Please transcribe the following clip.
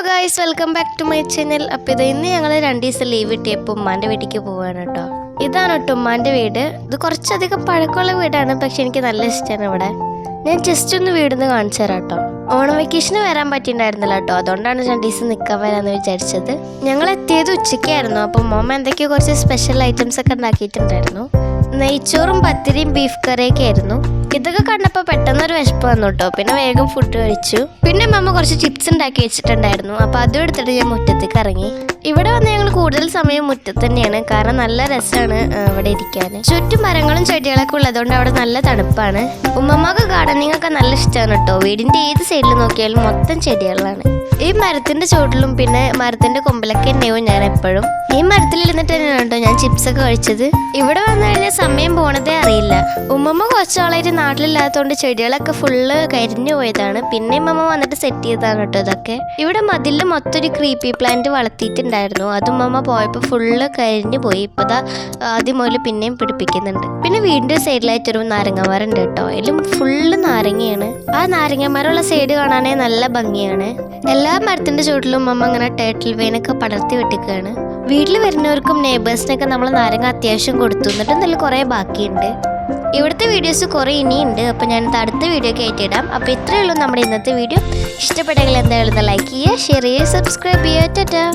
Guys, welcome back to my channel. അപ്പോൾ ഇത് ഇന്ന് ഞങ്ങൾ 2 ദിവസം ലീവ് കിട്ടിയപ്പോൾ ഉമ്മാൻ്റെ വീട്ടിലേക്ക് പോവാണ് കേട്ടോ. ഇതാണ് കേട്ടോ ഉമ്മാൻ്റെ വീട്. ഇത് കുറച്ചധികം പഴക്കമുള്ള വീടാണ്, പക്ഷെ എനിക്ക് നല്ല ഇഷ്ടമാണ് ഇവിടെ. ഞാൻ ജസ്റ്റ് ഒന്ന് വീടിന്ന് കാണിച്ചു തരാം കേട്ടോ. ഓണം വെക്കേഷന് വരാൻ പറ്റിയിട്ടുണ്ടായിരുന്നില്ല കേട്ടോ, അതുകൊണ്ടാണ് 2 ദിവസം നിൽക്കാൻ വരാമെന്ന് വിചാരിച്ചത്. ഞങ്ങൾ എത്തിയത് ഉച്ചയ്ക്കായിരുന്നു. അപ്പോൾ മോമ്മ എന്തൊക്കെയോ കുറച്ച് സ്പെഷ്യൽ ഐറ്റംസ് ഒക്കെ ഉണ്ടാക്കിയിട്ടുണ്ടായിരുന്നു. നെയ്ച്ചോറും പത്തിരിയും ബീഫ് കറിയൊക്കെ ആയിരുന്നു. ഇതൊക്കെ കണ്ടപ്പോൾ പെട്ടെന്നൊരു വിശപ്പ് വന്നു കേട്ടോ. പിന്നെ വേഗം ഫുഡ് കഴിച്ചു. പിന്നെ മമ്മ കുറച്ച് ചിപ്സ് ഉണ്ടാക്കി വെച്ചിട്ടുണ്ടായിരുന്നു. അപ്പോൾ അതും എടുത്തിട്ട് ഞാൻ മുറ്റത്തേക്ക് ഇറങ്ങി. ഇവിടെ വന്ന് ഞങ്ങൾ കൂടുതൽ സമയം മുറ്റത്ത് തന്നെയാണ്, കാരണം നല്ല രസമാണ് ഇവിടെ ഇരിക്കാൻ. ചുറ്റും മരങ്ങളും ചെടികളൊക്കെ ഉള്ളതുകൊണ്ട് അവിടെ നല്ല തണുപ്പാണ്. ഉമ്മമ്മക്ക് ഗാർഡനിങ് ഒക്കെ നല്ല ഇഷ്ടമാണ് കേട്ടോ. വീടിൻ്റെ ഏത് സൈഡിൽ നോക്കിയാലും മൊത്തം ചെടികളാണ്. ഈ മരത്തിന്റെ ചുവട്ടിലും പിന്നെ മരത്തിന്റെ കൊമ്പിലൊക്കെ തന്നെയാവും ഞാൻ എപ്പോഴും. ഈ മരത്തിലിരുന്നിട്ട് തന്നെയാണ് കേട്ടോ ഞാൻ ചിപ്സ് ഒക്കെ കഴിച്ചത്. ഇവിടെ വന്നു കഴിഞ്ഞാൽ സമയം പോണതേ അറിയില്ല. ഉമ്മമ്മ കുറച്ചാളായിട്ട് നാട്ടിലില്ലാത്തതുകൊണ്ട് ചെടികളൊക്കെ ഫുള്ള് കരിഞ്ഞു പോയതാണ്. പിന്നെ ഉമ്മമ്മ വന്നിട്ട് സെറ്റ് ചെയ്തതാണ് കേട്ടോ ഇതൊക്കെ. ഇവിടെ മതിലിൽ മൊത്തം ഒരു ക്രീപ്പി പ്ലാന്റ് വളർത്തിയിട്ടുണ്ടായിരുന്നു. അത് ഉമ്മമ്മ പോയപ്പോൾ ഫുള്ള് കരിഞ്ഞു പോയി. ഇപ്പതാ ആദ്യം മുതൽ പിന്നെയും പിടിപ്പിക്കുന്നുണ്ട്. പിന്നെ വീടിന്റെ സൈഡിലായിട്ടൊരു നാരങ്ങമരം ഉണ്ട് കേട്ടോ. അതിലും ഫുള്ള് നാരങ്ങയാണ്. ആ നാരങ്ങമരമുള്ള സൈഡ് കാണാനേ നല്ല ഭംഗിയാണ്. എല്ലാ മരത്തിന്റെ ചുവട്ടിലും അമ്മ അങ്ങനെ ടേർട്ടിൽ വെയിനൊക്കെ പടർത്തി വെട്ടിക്കുകയാണ്. വീട്ടിൽ വരുന്നവർക്കും നെയ്ബേഴ്സിനൊക്കെ നമ്മൾ നാരങ്ങ അത്യാവശ്യം കൊടുത്തു. എന്നിട്ട് നല്ല കുറേ ബാക്കിയുണ്ട്. ഇവിടുത്തെ വീഡിയോസ് കുറേ ഇനിയുണ്ട്. അപ്പോൾ ഞാനിത് അടുത്ത വീഡിയോ കയറ്റിയിടാം. അപ്പോൾ ഇത്രയേ ഉള്ളൂ നമ്മുടെ ഇന്നത്തെ വീഡിയോ. ഇഷ്ടപ്പെട്ടെങ്കിൽ എന്തായാലും ലൈക്ക് ചെയ്യുക, ഷെയർ ചെയ്യുക, സബ്സ്ക്രൈബ് ചെയ്യുക. ടാറ്റാ.